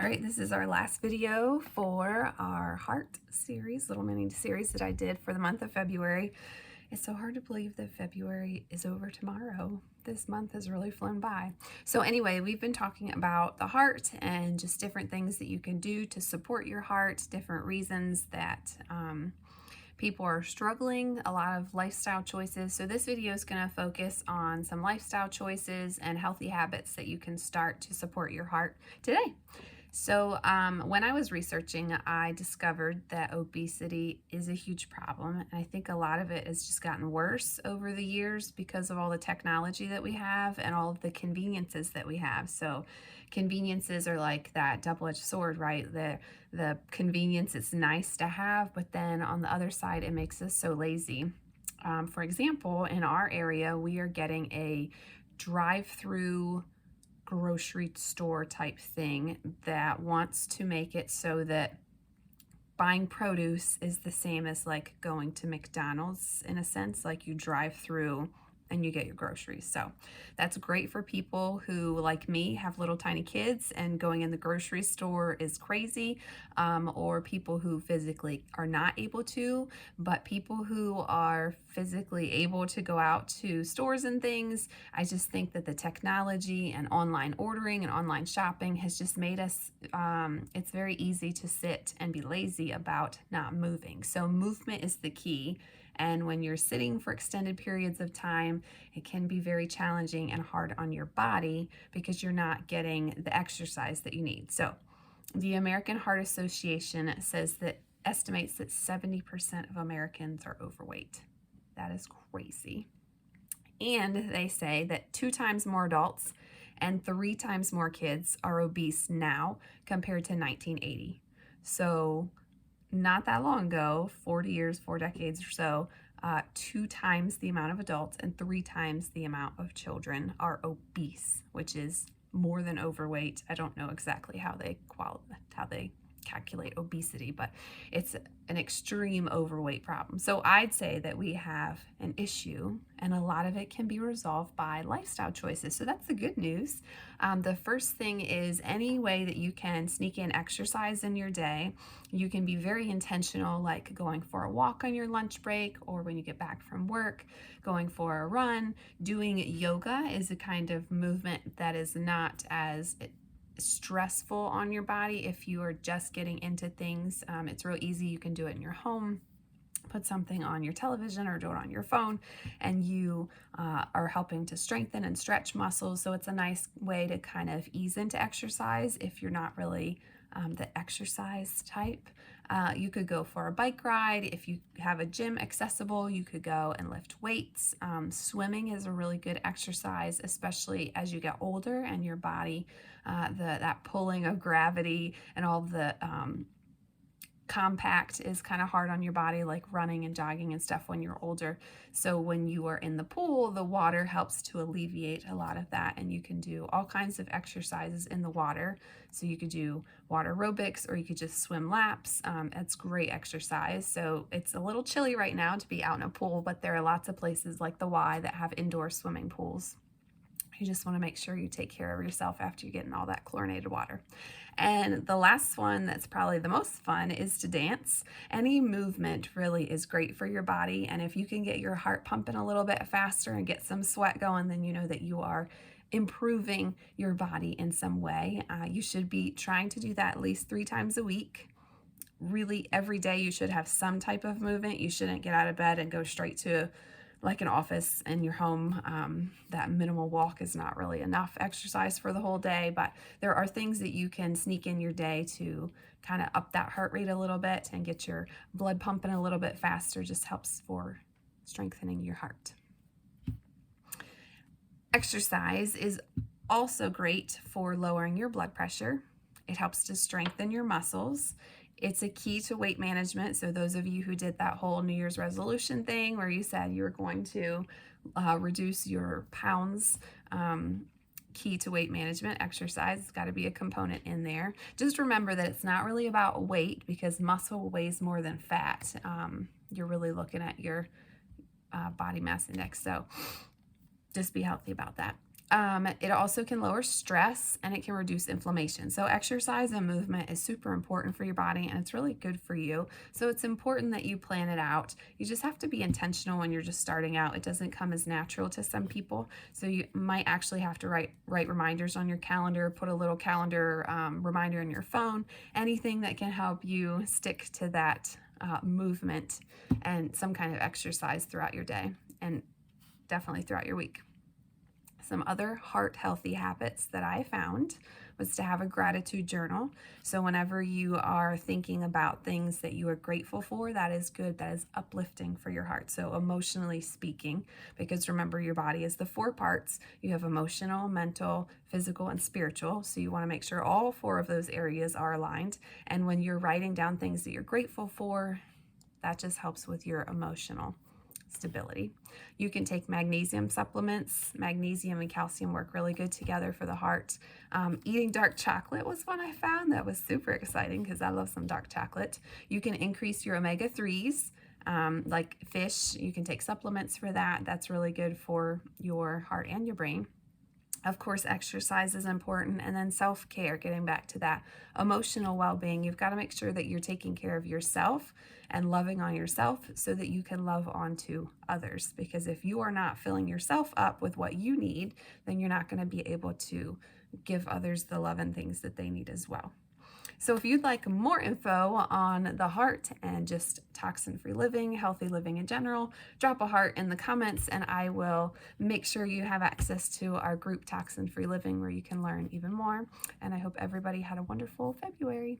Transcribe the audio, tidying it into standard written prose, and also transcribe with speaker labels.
Speaker 1: right, this is our last video for our heart series, little mini series that I did for the month of February. It's so hard to believe that February is over tomorrow. This month has really flown by. So anyway, we've been talking about the heart and just different things that you can do to support your heart, different reasons that people are struggling, a lot of lifestyle choices. So this video is going to focus on some lifestyle choices and healthy habits that you can start to support your heart today. So when I was researching, I discovered that obesity is a huge problem. And I think a lot of it has just gotten worse over the years because of all the technology that we have and all of the conveniences that we have. So conveniences are like that double-edged sword, right? The convenience is nice to have, but then on the other side, it makes us so lazy. For example, in our area, we are getting a drive-through grocery store type thing that wants to make it so that buying produce is the same as like going to McDonald's in a sense, like you drive through and you get your groceries. So that's great for people who, like me, have little tiny kids and going in the grocery store is crazy, or people who physically are not able to, but people who are physically able to go out to stores and things. I just think that the technology and online ordering and online shopping has just made us, it's very easy to sit and be lazy about not moving. So movement is the key. And when you're sitting for extended periods of time, it can be very challenging and hard on your body because you're not getting the exercise that you need. So the American Heart Association estimates that 70% of Americans are overweight. That is crazy. And they say that 2 times more adults and 3 times more kids are obese now compared to 1980. So not that long ago, 40 years, 4 decades or so, 2 times the amount of adults and 3 times the amount of children are obese, which is more than overweight. I don't know exactly how they calculate obesity, but it's an extreme overweight problem. So I'd say that we have an issue, and a lot of it can be resolved by lifestyle choices. So that's the good news. The first thing is any way that you can sneak in exercise in your day. You can be very intentional, like going for a walk on your lunch break or when you get back from work, going for a run. Doing yoga is a kind of movement that is not as stressful on your body if you are just getting into things. It's real easy. You can do it in your home. Put something on your television or do it on your phone, and you are helping to strengthen and stretch muscles. So it's a nice way to kind of ease into exercise if you're not really the exercise type. You could go for a bike ride. If you have a gym accessible, you could go and lift weights. Swimming is a really good exercise, especially as you get older and your body, that pulling of gravity and all the compact is kind of hard on your body, like running and jogging and stuff when you're older. So when you are in the pool, the water helps to alleviate a lot of that, and you can do all kinds of exercises in the water. So you could do water aerobics, or you could just swim laps. It's great exercise. So it's a little chilly right now to be out in a pool, but there are lots of places like the Y that have indoor swimming pools. You just want to make sure you take care of yourself after you get in all that chlorinated water. And the last one that's probably the most fun is to dance. Any movement really is great for your body. And if you can get your heart pumping a little bit faster and get some sweat going, then you know that you are improving your body in some way. You should be trying to do that at least 3 times a week. Really, every day you should have some type of movement. You shouldn't get out of bed and go straight to like an office in your home. That minimal walk is not really enough exercise for the whole day, but there are things that you can sneak in your day to kind of up that heart rate a little bit and get your blood pumping a little bit faster. Just helps for strengthening your heart. Exercise is also great for lowering your blood pressure. It helps to strengthen your muscles. It's a key to weight management. So those of you who did that whole New Year's resolution thing where you said you were going to reduce your pounds, key to weight management, exercise has got to be a component in there. Just remember that it's not really about weight because muscle weighs more than fat. You're really looking at your body mass index. So just be healthy about that. It also can lower stress and it can reduce inflammation. So exercise and movement is super important for your body and it's really good for you. So it's important that you plan it out. You just have to be intentional when you're just starting out. It doesn't come as natural to some people. So you might actually have to write reminders on your calendar, put a little calendar reminder in your phone, anything that can help you stick to that movement and some kind of exercise throughout your day and definitely throughout your week. Some other heart healthy habits that I found was to have a gratitude journal. So whenever you are thinking about things that you are grateful for, that is good, that is uplifting for your heart. So emotionally speaking, because remember your body is the 4 parts. You have emotional, mental, physical, and spiritual. So you want to make sure all 4 of those areas are aligned. And when you're writing down things that you're grateful for, that just helps with your emotional stability. You can take magnesium supplements. Magnesium and calcium work really good together for the heart. Eating dark chocolate was one I found that was super exciting because I love some dark chocolate. You can increase your omega-3s. Like fish, you can take supplements for that. That's really good for your heart and your brain. Of course, exercise is important, and then self-care, getting back to that emotional well-being. You've got to make sure that you're taking care of yourself and loving on yourself so that you can love on to others. Because if you are not filling yourself up with what you need, then you're not going to be able to give others the love and things that they need as well. So if you'd like more info on the heart and just toxin-free living, healthy living in general, drop a heart in the comments and I will make sure you have access to our group Toxin-Free Living where you can learn even more. And I hope everybody had a wonderful February.